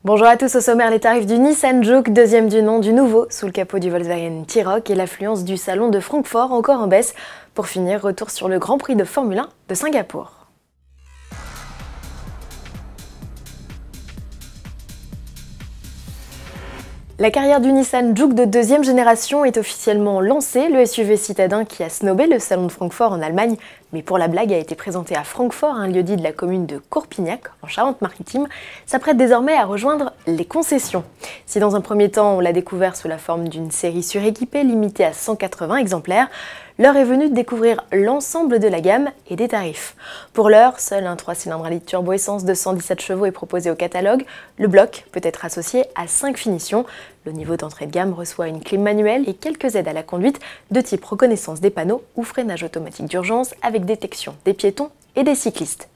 Bonjour à tous, au sommaire les tarifs du Nissan Juke, deuxième du nom, du nouveau sous le capot du Volkswagen T-Roc et l'affluence du salon de Francfort encore en baisse. Pour finir, retour sur le Grand Prix de Formule 1 de Singapour. La carrière du Nissan Juke de deuxième génération est officiellement lancée. Le SUV citadin qui a snobé le salon de Francfort en Allemagne, mais pour la blague a été présenté à Francfort, un lieu-dit de la commune de Courpignac, en Charente-Maritime, s'apprête désormais à rejoindre les concessions. Si dans un premier temps on l'a découvert sous la forme d'une série suréquipée limitée à 180 exemplaires, l'heure est venue de découvrir l'ensemble de la gamme et des tarifs. Pour l'heure, seul un 3 cylindres à litre turbo-essence de 117 chevaux est proposé au catalogue. Le bloc peut être associé à 5 finitions. Le niveau d'entrée de gamme reçoit une clim manuelle et quelques aides à la conduite de type reconnaissance des panneaux ou freinage automatique d'urgence avec détection des piétons et des cyclistes.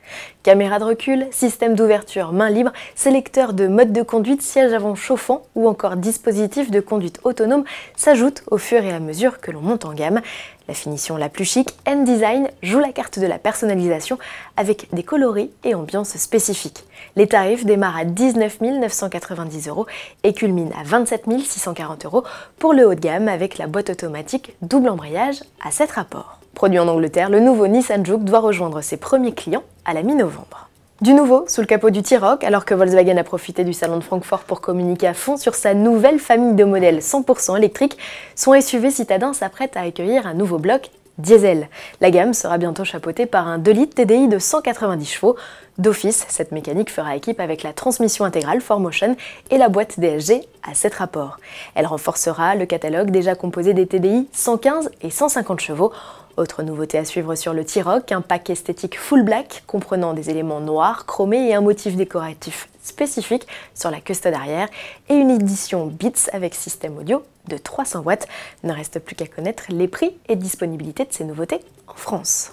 Caméra de recul, système d'ouverture main libre, sélecteur de mode de conduite, siège avant chauffant ou encore dispositif de conduite autonome s'ajoutent au fur et à mesure que l'on monte en gamme. La finition la plus chic, N-Design, joue la carte de la personnalisation avec des coloris et ambiances spécifiques. Les tarifs démarrent à 19 990 € et culminent à 27 640 € pour le haut de gamme avec la boîte automatique double embrayage à 7 rapports. Produit en Angleterre, le nouveau Nissan Juke doit rejoindre ses premiers clients à la mi-novembre. Du nouveau sous le capot du T-Roc, alors que Volkswagen a profité du salon de Francfort pour communiquer à fond sur sa nouvelle famille de modèles 100% électriques, son SUV citadin s'apprête à accueillir un nouveau bloc diesel. La gamme sera bientôt chapeautée par un 2 litres TDI de 190 chevaux. D'office, cette mécanique fera équipe avec la transmission intégrale 4Motion et la boîte DSG à 7 rapports. Elle renforcera le catalogue déjà composé des TDI 115 et 150 chevaux. Autre nouveauté à suivre sur le T-Roc, un pack esthétique full black comprenant des éléments noirs, chromés et un motif décoratif spécifique sur la custode arrière et une édition Beats avec système audio de 300 watts. Ne reste plus qu'à connaître les prix et disponibilité de ces nouveautés en France.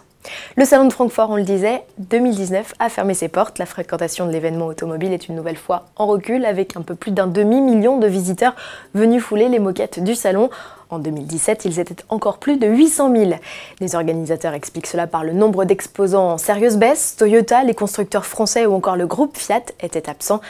Le salon de Francfort, on le disait, 2019 a fermé ses portes. La fréquentation de l'événement automobile est une nouvelle fois en recul avec un peu plus d'un demi-million de visiteurs venus fouler les moquettes du salon. En 2017, ils étaient encore plus de 800 000. Les organisateurs expliquent cela par le nombre d'exposants en sérieuse baisse. Toyota, les constructeurs français ou encore le groupe Fiat étaient absents,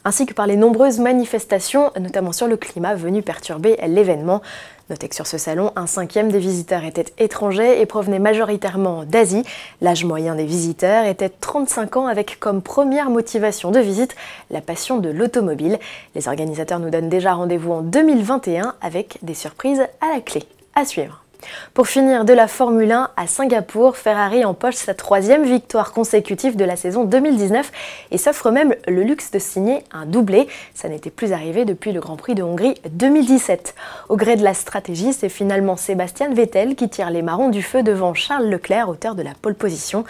ainsi que par les nombreuses manifestations, notamment sur le climat, venues perturber l'événement. Notez que sur ce salon, un cinquième des visiteurs étaient étrangers et provenaient majoritairement d'Asie. L'âge moyen des visiteurs était 35 ans avec comme première motivation de visite la passion de l'automobile. Les organisateurs nous donnent déjà rendez-vous en 2021 avec des surprises à la clé. À suivre. Pour finir de la Formule 1 à Singapour, Ferrari empoche sa 3e victoire consécutive de la saison 2019 et s'offre même le luxe de signer un doublé. Ça n'était plus arrivé depuis le Grand Prix de Hongrie 2017. Au gré de la stratégie, c'est finalement Sebastian Vettel qui tire les marrons du feu devant Charles Leclerc, auteur de la pole position.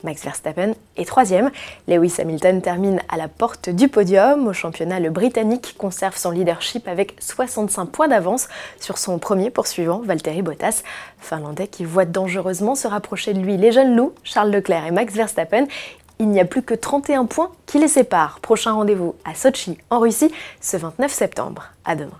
Max Verstappen est 3e. Lewis Hamilton termine à la porte du podium. Au championnat, le Britannique conserve son leadership avec 65 points d'avance sur son premier poursuivant, Valtteri Bottas, finlandais qui voit dangereusement se rapprocher de lui les jeunes loups, Charles Leclerc et Max Verstappen. Il n'y a plus que 31 points qui les séparent. Prochain rendez-vous à Sotchi, en Russie, ce 29 septembre. À demain.